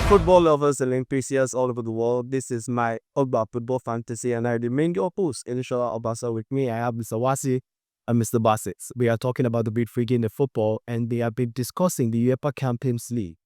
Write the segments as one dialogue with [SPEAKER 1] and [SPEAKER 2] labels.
[SPEAKER 1] Football lovers and enthusiasts all over the world, this is my Ogba Football Fantasy, and I remain your host, Inshallah Obasa. With me, I have Mr. Wasi and Mr. Bassett. We are talking about the big free game of football, and they have been discussing the UEFA Campions League.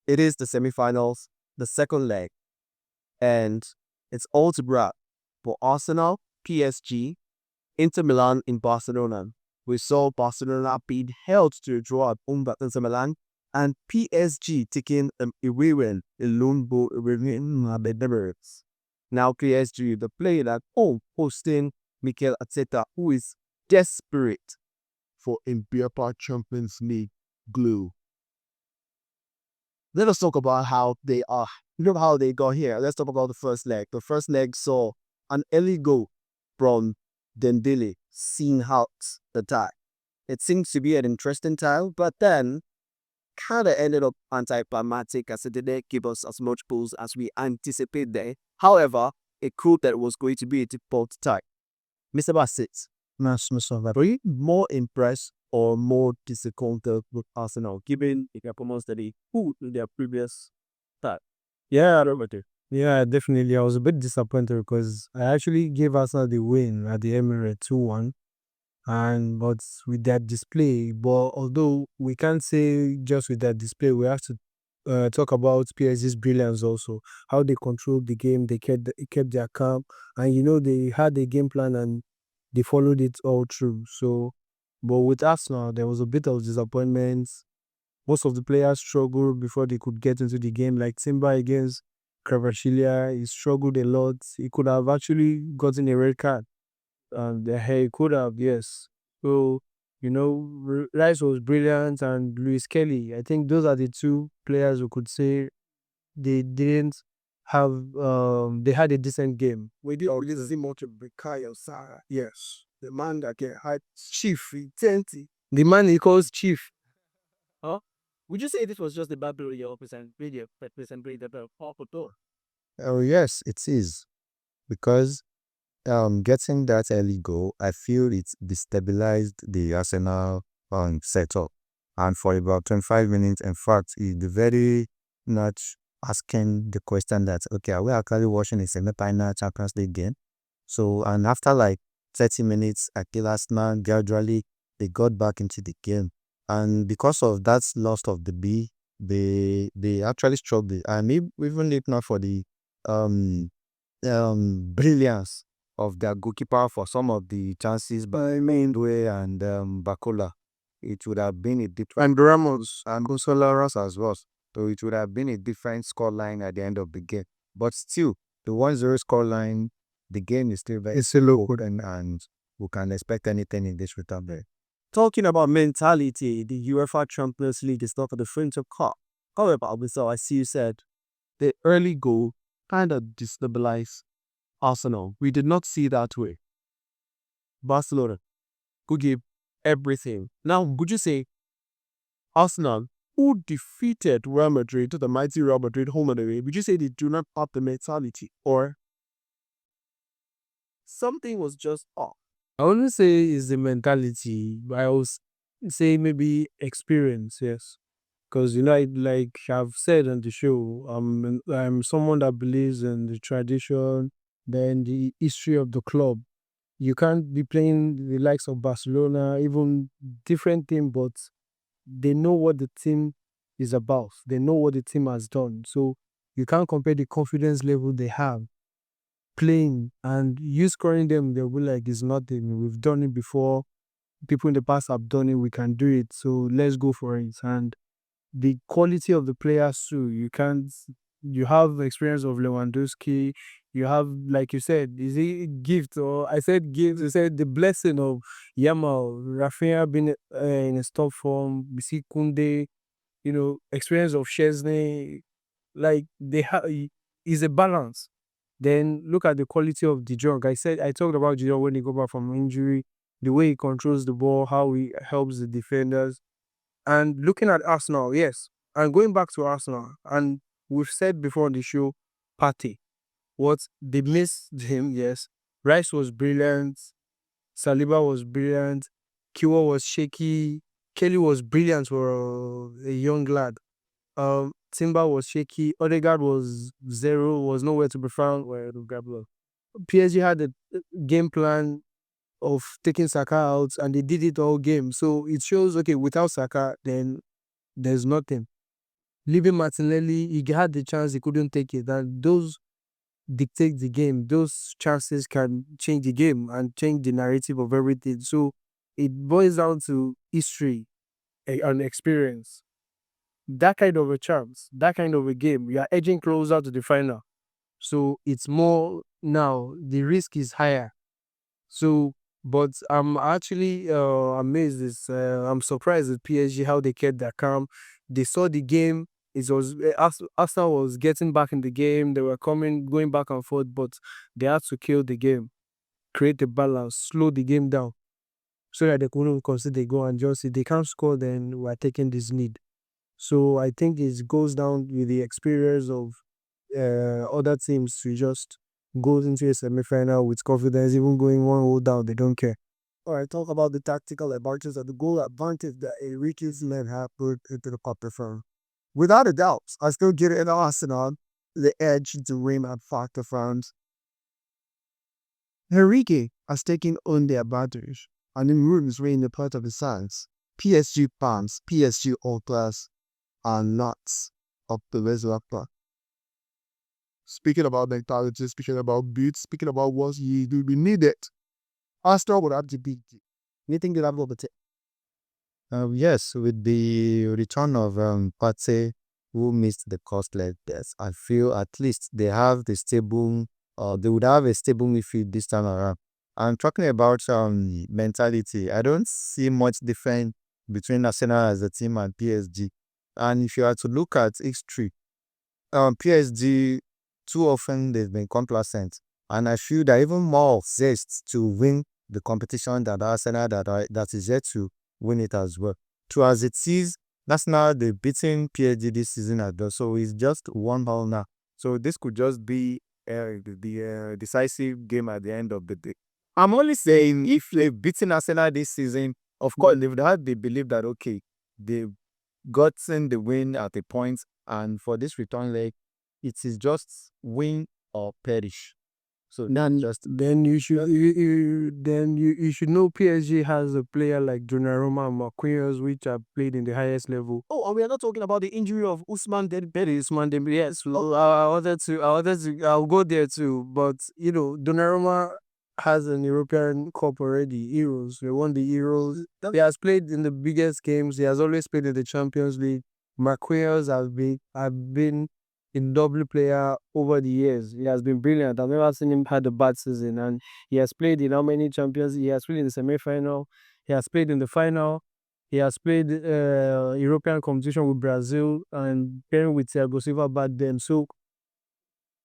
[SPEAKER 1] It is the semi-finals, the second leg, and it's all to brag for Arsenal, PSG, Inter Milan in Barcelona. We saw Barcelona being held to a draw at home by Inter Milan, and PSG taking a away win, a lone ball away win at the Emirates. Now PSG, the playing at home, hosting Mikel Arteta, who is desperate for a UEFA Champions League glue. Let us talk about how they are. You know how they got here. Let's talk about the first leg. The first leg saw an early goal from Dembele, seeing out the tie. It seems to be an interesting tie, but then kind of ended up anticlimactic as it didn't give us as much goals as we anticipated. However, it proved that it was going to be a difficult tie. Mr. Bassett, were you more impressed or more disappointed with Arsenal, given the performance that they put in their previous tie?
[SPEAKER 2] Yeah,
[SPEAKER 1] Robert.
[SPEAKER 2] yeah, definitely. I was a bit disappointed because I actually gave Arsenal the win at the Emirates 2-1. And but with that display, but although we can't say just with that display, we have to talk about PSG's brilliance also. How they controlled the game, they kept their calm, and they had a game plan and they followed it all through. So, but with Arsenal, there was a bit of disappointment. Most of the players struggled before they could get into the game, like Timber against Kvaratskhelia. He struggled a lot. He could have actually gotten a red card. He could have, yes. So, Rice was brilliant, and Luis Kelly. I think those are the two players who could say they didn't have, they had a decent game.
[SPEAKER 1] We did already see much of Bikayo Sara. Yes. The man that can hide chief intensity.
[SPEAKER 2] The man he calls Chief.
[SPEAKER 3] Huh? Would you say this was just the Bible you present video that present the powerful door?
[SPEAKER 4] Oh yes, it is because getting that early goal, I feel it destabilized the Arsenal setup, and for about 25 minutes, in fact, it's very much asking the question that okay, are we actually watching a semi-final Champions League game? So and after like 30 minutes, I feel Arsenal gradually they got back into the game, and because of that loss of the B, they actually struggled, and even if not for the um brilliance of their goalkeeper for some of the chances by Maindwe and Bakola, it would have been a different, and Ramos and Gonzalez as well. So it would have been a different scoreline at the end of the game. But still, the 1-0 scoreline, the game is still very slow, and we can expect anything in this return there.
[SPEAKER 1] Talking about mentality, the UEFA Champions League is not for the faint of heart. However, so I see you said the early goal kind of destabilized Arsenal. We did not see that way. Barcelona could give everything. Now, would you say Arsenal, who defeated Real Madrid to the mighty Real Madrid home and away, would you say they do not have the mentality, or something was just off?
[SPEAKER 2] I wouldn't say it's the mentality, but I would say maybe experience, yes. Because like I've said on the show, I'm someone that believes in the tradition, then the history of the club. You can't be playing the likes of Barcelona, even different team, but they know what the team is about. They know what the team has done. So you can't compare the confidence level they have playing and you scoring them. They'll be like, it's nothing. We've done it before. People in the past have done it. We can do it. So let's go for it. And the quality of the players too. You have the experience of Lewandowski. You have, like you said, is it gift or I said gift? You said the blessing of Yamal, Rafinha being in his top form. We see Kunde, experience of Chesney. Like they have, is a balance. Then look at the quality of De Jong. I talked about De Jong when he go back from injury, the way he controls the ball, how he helps the defenders. And looking at Arsenal, yes. And going back to Arsenal, and we've said before on the show, Partey. What they missed him, yes. Rice was brilliant. Saliba was brilliant. Kiwa was shaky. Kelly was brilliant for a young lad. Timber was shaky. Odegaard was zero, was nowhere to be found. Where the Gabriel. PSG had a game plan of taking Saka out, and they did it all game. So it shows, okay, without Saka, then there's nothing. Leaving Martinelli, he had the chance, he couldn't take it. And those dictate the game. Those chances can change the game and change the narrative of everything. So it boils down to history and experience. That kind of a chance, that kind of a game, you are edging closer to the final. So it's more now, the risk is higher. So, but I'm actually amazed. I'm surprised at PSG how they kept their calm. They saw the game. It was Arsenal was getting back in the game. They were going back and forth, but they had to kill the game, create a balance, slow the game down, so that they couldn't consider go and just if they can't score, then we're taking this lead. So I think it goes down with the experience of other teams to just go into a semi-final with confidence, even going 1-0 down, they don't care.
[SPEAKER 1] All right, talk about the tactical advantages and the goal advantage that Enrique's men have put into the cup firm. Without a doubt, I still give it an Arsenal the edge to win at factor France. Enrique has taken on the advantage, and in rooms weighing the part of the science. PSG palms, PSG all class, and nuts of the reservoir. Speaking about mentality, speaking about beats, speaking about what you do be needed, Arsenal would have to beat you. You think they'll have over it?
[SPEAKER 4] Yes, with the return of Partey, who missed the cost-led death, I feel at least they have the stable, they would have a stable midfield this time around. I'm talking about mentality. I don't see much difference between Arsenal as a team and PSG. And if you are to look at history, PSG, too often they've been complacent. And I feel that even more zest to win the competition than Arsenal that is yet to win it as well. So as it is, Arsenal, they've beaten PSG this season as well. So it's just 1-0 now. So this could just be the decisive game at the end of the day. I'm only saying if they've beaten Arsenal this season, of course, they would have the belief that, okay, they've gotten the win at a point, and for this return leg, it is just win or perish. So
[SPEAKER 2] Then you should you should know PSG has a player like Donnarumma and Marquinhos, which have played in the highest level.
[SPEAKER 1] Oh, and we are not talking about the injury of Usman Dembele.
[SPEAKER 2] Usman Dembele, yes, I'll go there too. But you know, Donnarumma has an European Cup already, Euros. They won the Euros. He has played in the biggest games. He has always played in the Champions League. Marquinhos have been in double player over the years. He has been brilliant. I've never seen him had a bad season, and he has played in how many Champions? He has played in the semi-final. He has played in the final. He has played European competition with Brazil and pairing with Thiago Silva back then. So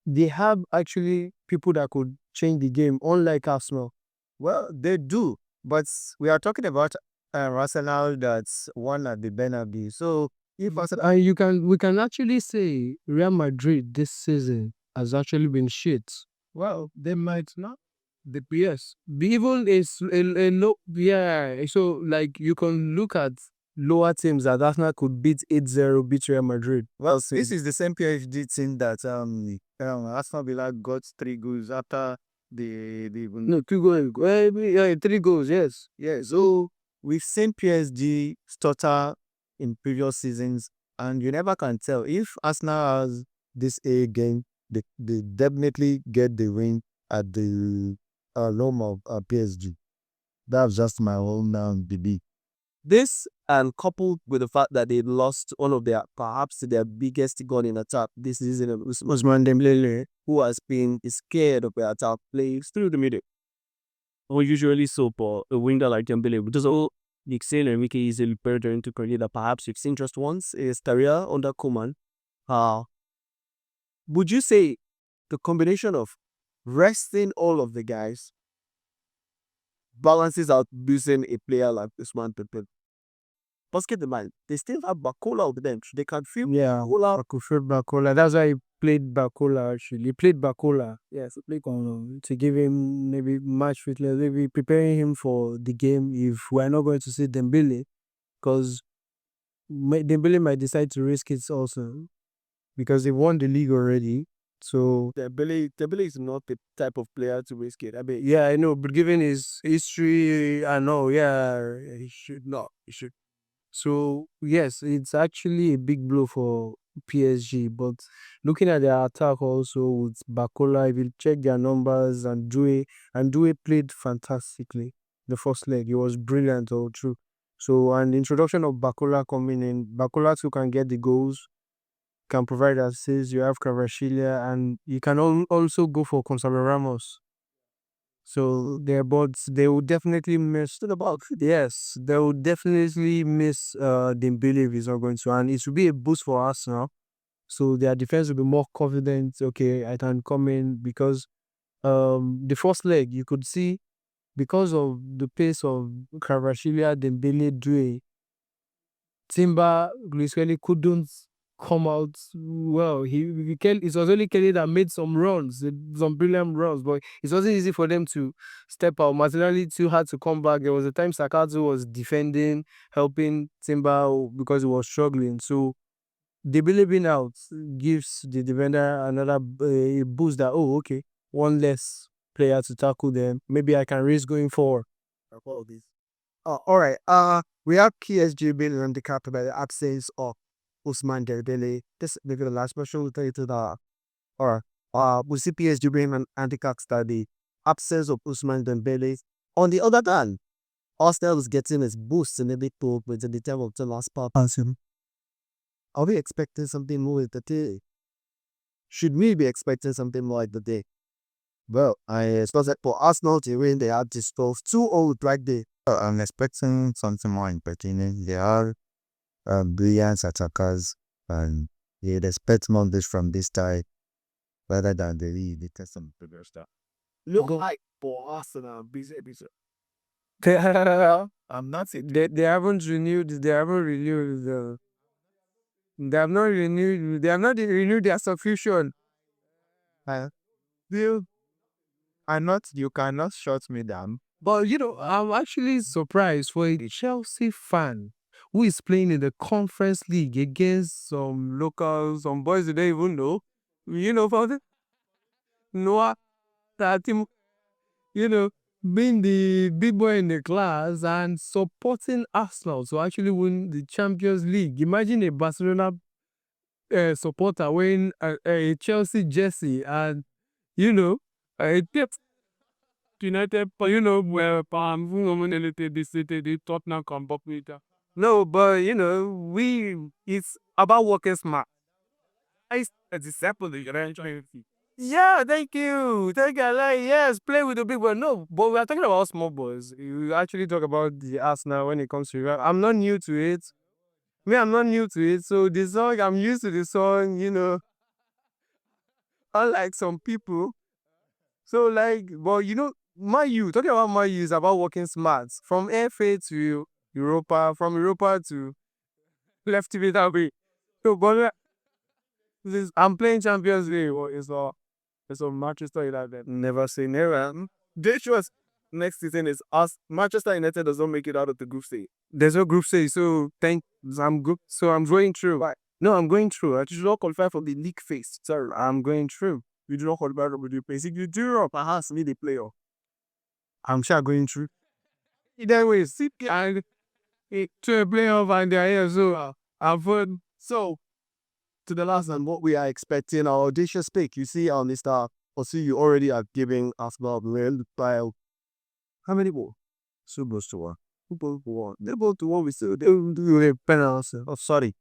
[SPEAKER 2] they have actually people that could change the game, unlike Arsenal.
[SPEAKER 4] well, they do, but we are talking about Arsenal that's won at the Bernabeu. So if Arsenal,
[SPEAKER 2] And we can actually say Real Madrid this season has actually been shit.
[SPEAKER 1] Well, they might not.
[SPEAKER 2] The yes, even a low, yeah. So like you can look at lower teams that Arsenal could beat 8-0, beat Real Madrid.
[SPEAKER 4] well, this is the same PSG team that Aston Villa got 3 goals after the
[SPEAKER 2] No, 2 goals. Yeah, 3 goals. Yes.
[SPEAKER 4] yeah. So we've seen PSG stutter in previous seasons, and you never can tell if Arsenal has this A game. They definitely get the win at the home of PSG. That's just my own belief.
[SPEAKER 1] This, and coupled with the fact that they lost one of perhaps their biggest gun in attack this season, Usman Dembele, who has been scared of the attack plays through the middle. Unusually so for a winger like Dembele, because all the excel Enrique is a better into career that perhaps you've seen just once is career under Koeman. Would you say the combination of resting all of the guys balances out losing a player like Usman Dembele? But keep in mind, they still have Bakola on the bench. They can feel Bakola.
[SPEAKER 2] I could feel Bakola. That's why he played Bakola actually. He played Bakola. Yes, he played to give him maybe match fitness, maybe preparing him for the game if we're not going to see Dembele, because Dembele might decide to risk it also. because they won the league already. So
[SPEAKER 1] Dembele is not the type of player to risk it. I mean,
[SPEAKER 2] yeah, I know, but given his history, I know, yeah, he should not. He should. So yes, it's actually a big blow for PSG. But looking at their attack also with Bakola, if you check their numbers, and Due played fantastically the first leg. He was brilliant all through. So and the introduction of Bakola coming in, Bakola too can get the goals, can provide assists. You have Kvaratskhelia, and you can also go for Conserva Ramos. So but they will definitely miss to the box. Yes, they will definitely miss Dembele if he's not going to, and it will be a boost for Arsenal. So their defense will be more confident. Okay, I can come in because the first leg you could see, because of the pace of Kvaratskhelia, Dembele, Due, Timber, Luis Kelly couldn't come out well. It was only Kelly that made some runs, some brilliant runs, but it wasn't easy for them to step out. Martinelli too had to come back. There was a time Sakazu was defending, helping Timber because he was struggling. So the being out gives the defender another boost that, oh, okay, one less player to tackle them. Maybe I can risk going forward.
[SPEAKER 1] all this. All right. We have PSG being handicapped by the absence of Ousmane Dembele. This may be the last question we'll take to the. Or we see PSG being an handicapped by the absence of Ousmane Dembele. On the other hand, Arsenal is getting its boost in the big pool with the time of the last part. Are we expecting something more with the day? Should we be expecting something more like the day? Well, I suppose that for Arsenal to win, they have this 2-0 right there.
[SPEAKER 4] I'm expecting something more entertaining. They are brilliant attackers, and you'd expect more this from this type rather than the lead. It has some bigger stuff.
[SPEAKER 1] Look like for Arsenal, busy.
[SPEAKER 2] I'm not saying they haven't renewed. They haven't renewed. They have not renewed. They have not renewed their subscription.
[SPEAKER 4] Still, you cannot shut me down.
[SPEAKER 2] But I'm actually surprised for a Chelsea fan who is playing in the Conference League against some locals, some boys you don't even know. For it, Noah, that team, being the big boy in the class and supporting Arsenal to actually win the Champions League. Imagine a Barcelona supporter wearing a Chelsea jersey, and a United, where the Tottenham can bop with that. No, but it's about working smart. It's a disciple that you're enjoying. Yeah, thank you. Thank you. Like, yes, play with the big boy. No, but we are talking about small boys. You actually talk about the Arsenal when it comes to rap. I'm not new to it. I'm not new to it. So the song, I'm used to the song, unlike some people. So but talking about my use about working smart from FA to Europa, from Europa to left it that way. So, but I'm playing Champions League. It's a Manchester United.
[SPEAKER 1] Never say never. Dangerous. Next season is us. Manchester United does not make it out of the group stage.
[SPEAKER 2] There's no group stage, so I'm good. So I'm going through.
[SPEAKER 1] Right.
[SPEAKER 2] No, I'm going through. I
[SPEAKER 1] You should not qualify for the league phase. Sorry.
[SPEAKER 2] I'm going through.
[SPEAKER 1] You do not qualify for the basically Europe. Perhaps need a playoff.
[SPEAKER 2] I'm sure going through. Either way, sit and to a playoff and they're here. So I've heard.
[SPEAKER 1] So to the last and what we are expecting, our audacious pick. You see, Mr. Osu, you already are giving Arsenal a real trial. How many more?
[SPEAKER 2] So close to one.
[SPEAKER 1] They're both to one. We still do a penalty. Oh, sorry.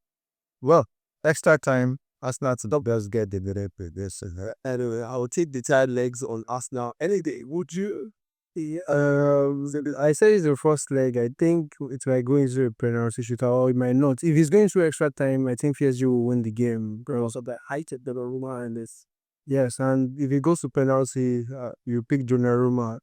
[SPEAKER 1] Well, extra time. Arsenal to the best get the better progress. Anyway, I will take the tired legs on Arsenal any day. Would you?
[SPEAKER 2] Yeah, I said it's the first leg. I think it might go into a penalty shootout, or it might not. If it's going through extra time, I think PSG will win the game because of the height of Donnarumma and this. Yes, and if it goes to penalty, you pick Donnarumma.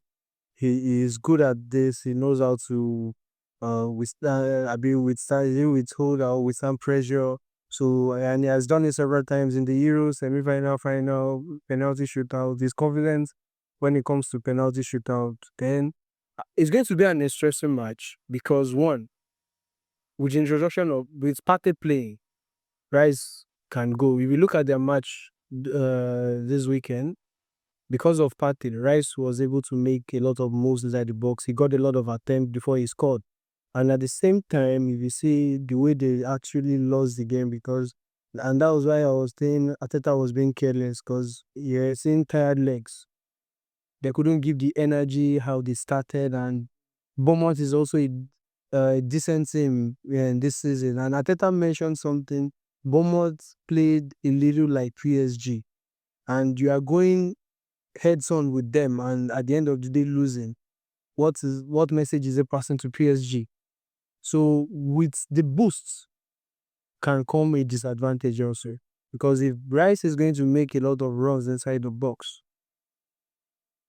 [SPEAKER 2] He is good at this. He knows how to withhold or withstand pressure. So, and he has done it several times in the Euros, semi-final, final, penalty shootout. He's confident when it comes to penalty shootout. Then it's going to be an interesting match because one, with the introduction of with Partey playing, right? can go. If you look at their match this weekend, because of Partey, Rice was able to make a lot of moves inside the box. He got a lot of attempts before he scored. And at the same time, if you see the way they actually lost the game, and that was why I was saying Arteta was being careless, because you're seeing tired legs. They couldn't give the energy how they started, and Bournemouth is also a decent team in this season. And Arteta mentioned something. Bournemouth played a little like PSG, and you are going heads on with them, and at the end of the day losing. What message is it passing to PSG? So with the boosts can come a disadvantage also, because if Rice is going to make a lot of runs inside the box,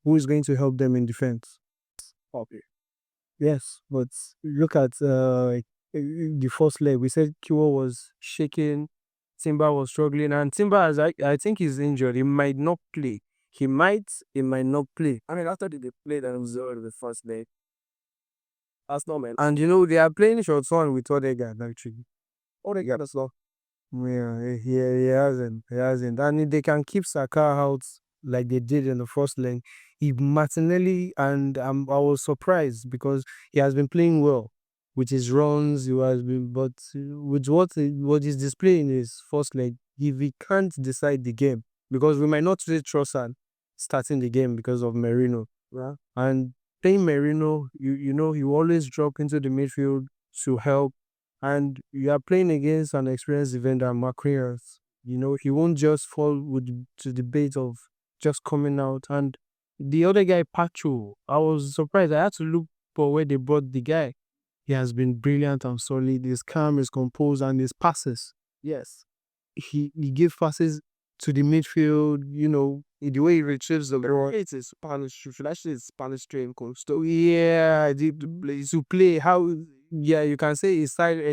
[SPEAKER 2] who is going to help them in defense?
[SPEAKER 1] Okay.
[SPEAKER 2] Yes, but look at the first leg. We said Kiwo was shaking, Timber was struggling, and Timber, I think he's injured. He might not play. He might not play.
[SPEAKER 1] I mean, after they played and observed the first leg, that's not man.
[SPEAKER 2] And they are playing short on with Odegaard actually.
[SPEAKER 1] Odegaard as well.
[SPEAKER 2] Yeah, he hasn't. He hasn't. And if they can keep Saka out like they did in the first leg, if Martinelli, and I was surprised because he has been playing well with his runs. But with what he's displaying in his first leg, if he can't decide the game, because we might not see Trossard starting the game because of Merino.
[SPEAKER 1] Yeah.
[SPEAKER 2] And playing Merino, he will always drop into the midfield to help. And you are playing against an experienced defender, Marquinhos. He won't just fall to the bait of just coming out. And the other guy, Pacho, I was surprised. I had to look for where they brought the guy. He has been brilliant and solid. His calm, his composed, and his passes.
[SPEAKER 1] Yes.
[SPEAKER 2] He gives passes to the midfield, the way he retrieves the ball.
[SPEAKER 1] It's a Spanish, should I say Spanish train coach.
[SPEAKER 2] So yeah, to play how, yeah, you can say a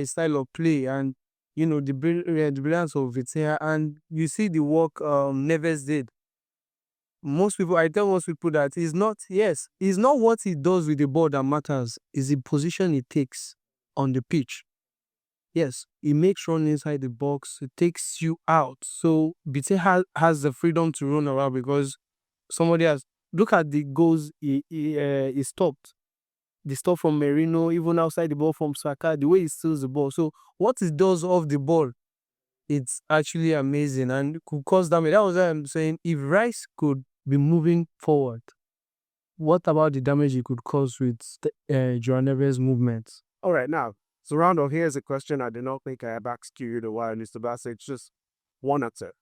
[SPEAKER 2] style of play, and the brilliance of Vitinha, and you see the work Neves did. I tell most people that it's not what he does with the ball that matters, it's the position he takes on the pitch. Yes, he makes run inside the box, it takes you out. So Vitinha has the freedom to run around because somebody has. Look at the goals he stopped. The stop from Merino, even outside the ball from Saka, the way he steals the ball. So what he does off the ball, it's actually amazing and could cause damage. That was what I'm saying. If Rice could be moving forward, what about the damage he could cause with Joao Neves' movements?
[SPEAKER 1] All right, now, so round off, here's a question I did not think I have asked you the while, Mr. Bassett. It's just one answer.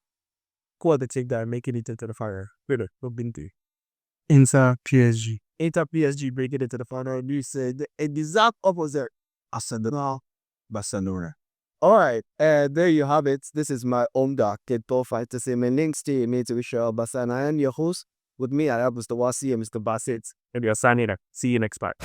[SPEAKER 2] Who are the take that are making it into the final? Wait, what been through? Inter PSG.
[SPEAKER 1] Inter PSG breaking it to the final. You said a exact opposite. Arsenal, Barcelona. All right, there you have it. This is my own dark kid profile to say my links to me to show Barcelona. I am your host. With me, I have Mr. Wasi and Mr. Bassett.
[SPEAKER 3] And you're signing up. See you next part.